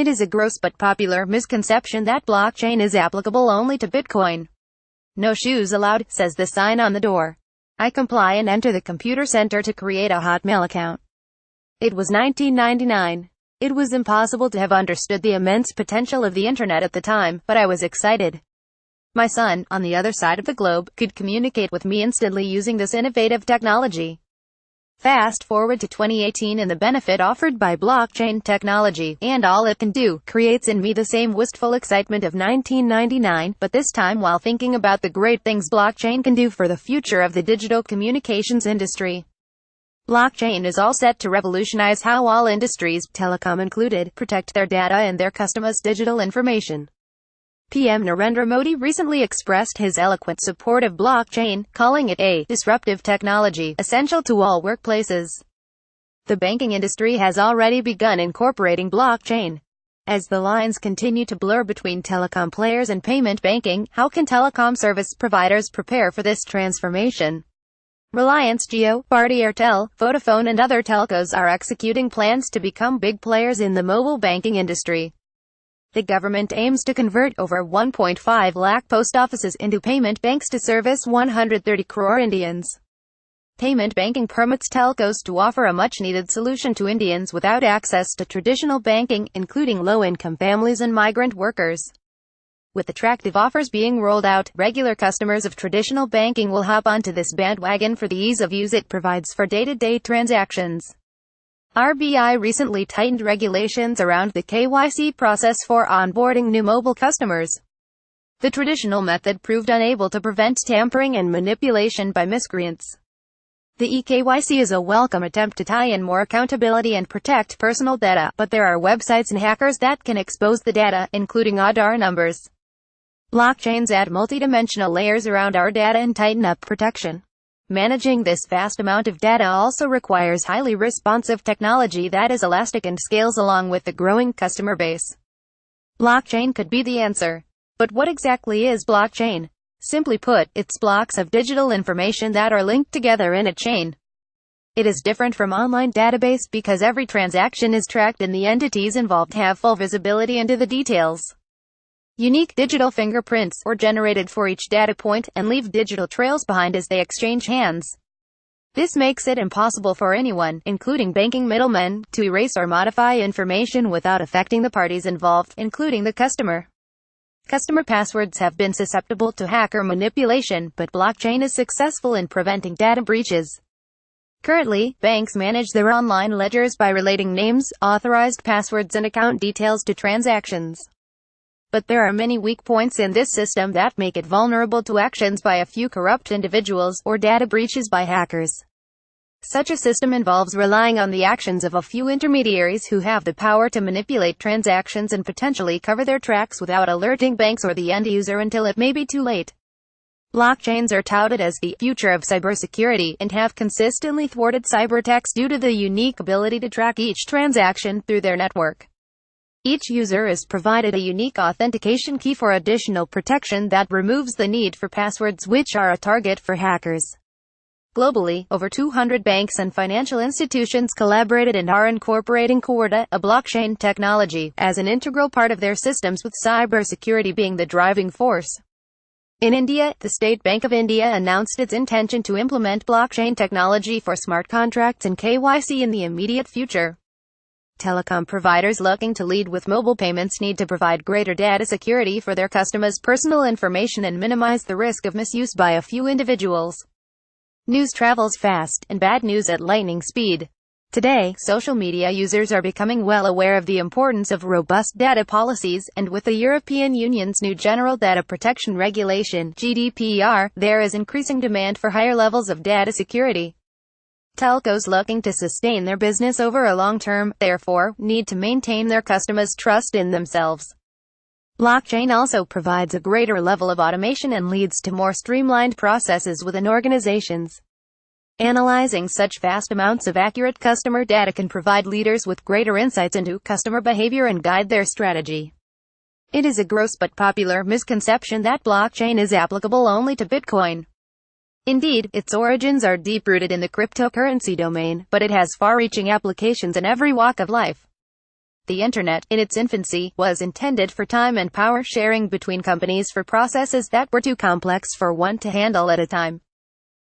It is a gross but popular misconception that blockchain is applicable only to Bitcoin. No shoes allowed, says the sign on the door. I comply and enter the computer center to create a Hotmail account. It was 1999. It was impossible to have understood the immense potential of the internet at the time, but I was excited. My son, on the other side of the globe, could communicate with me instantly using this innovative technology. Fast forward to 2018 and the benefit offered by blockchain technology, and all it can do, creates in me the same wistful excitement of 1999, but this time while thinking about the great things blockchain can do for the future of the digital communications industry. Blockchain is all set to revolutionize how all industries, telecom included, protect their data and their customers' digital information. PM Narendra Modi recently expressed his eloquent support of blockchain, calling it a disruptive technology, essential to all workplaces. The banking industry has already begun incorporating blockchain. As the lines continue to blur between telecom players and payment banking, how can telecom service providers prepare for this transformation? Reliance Jio, Bharti Airtel, Vodafone and other telcos are executing plans to become big players in the mobile banking industry. The government aims to convert over 1.5 lakh post offices into payment banks to service 130 crore Indians. Payment banking permits telcos to offer a much-needed solution to Indians without access to traditional banking, including low-income families and migrant workers. With attractive offers being rolled out, regular customers of traditional banking will hop onto this bandwagon for the ease of use it provides for day-to-day transactions. RBI recently tightened regulations around the KYC process for onboarding new mobile customers. The traditional method proved unable to prevent tampering and manipulation by miscreants. The eKYC is a welcome attempt to tie in more accountability and protect personal data, but there are websites and hackers that can expose the data, including Aadhaar numbers. Blockchains add multidimensional layers around our data and tighten up protection. Managing this vast amount of data also requires highly responsive technology that is elastic and scales along with the growing customer base. Blockchain could be the answer. But what exactly is blockchain? Simply put, it's blocks of digital information that are linked together in a chain. It is different from online database because every transaction is tracked and the entities involved have full visibility into the details. Unique digital fingerprints are generated for each data point, and leave digital trails behind as they exchange hands. This makes it impossible for anyone, including banking middlemen, to erase or modify information without affecting the parties involved, including the customer. Customer passwords have been susceptible to hacker manipulation, but blockchain is successful in preventing data breaches. Currently, banks manage their online ledgers by relating names, authorized passwords and account details to transactions. But there are many weak points in this system that make it vulnerable to actions by a few corrupt individuals, or data breaches by hackers. Such a system involves relying on the actions of a few intermediaries who have the power to manipulate transactions and potentially cover their tracks without alerting banks or the end user until it may be too late. Blockchains are touted as the future of cybersecurity, and have consistently thwarted cyberattacks due to the unique ability to track each transaction through their network. Each user is provided a unique authentication key for additional protection that removes the need for passwords, which are a target for hackers. Globally, over 200 banks and financial institutions collaborated and are incorporating Corda, a blockchain technology, as an integral part of their systems, with cybersecurity being the driving force. In India, the State Bank of India announced its intention to implement blockchain technology for smart contracts and KYC in the immediate future. Telecom providers looking to lead with mobile payments need to provide greater data security for their customers' personal information and minimize the risk of misuse by a few individuals. News travels fast, and bad news at lightning speed. Today, social media users are becoming well aware of the importance of robust data policies, and with the European Union's new General Data Protection Regulation (GDPR), there is increasing demand for higher levels of data security. Telcos looking to sustain their business over a long term, therefore, need to maintain their customers' trust in themselves. Blockchain also provides a greater level of automation and leads to more streamlined processes within organizations. Analyzing such vast amounts of accurate customer data can provide leaders with greater insights into customer behavior and guide their strategy. It is a gross but popular misconception that blockchain is applicable only to Bitcoin. Indeed, its origins are deep-rooted in the cryptocurrency domain, but it has far-reaching applications in every walk of life. The Internet, in its infancy, was intended for time and power sharing between companies for processes that were too complex for one to handle at a time.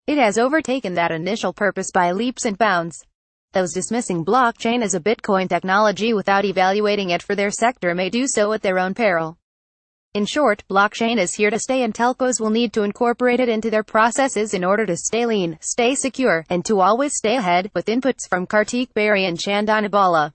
It has overtaken that initial purpose by leaps and bounds. Those dismissing blockchain as a Bitcoin technology without evaluating it for their sector may do so at their own peril. In short, blockchain is here to stay, and telcos will need to incorporate it into their processes in order to stay lean, stay secure, and to always stay ahead, with inputs from Kartik Berry and Chandana Bala.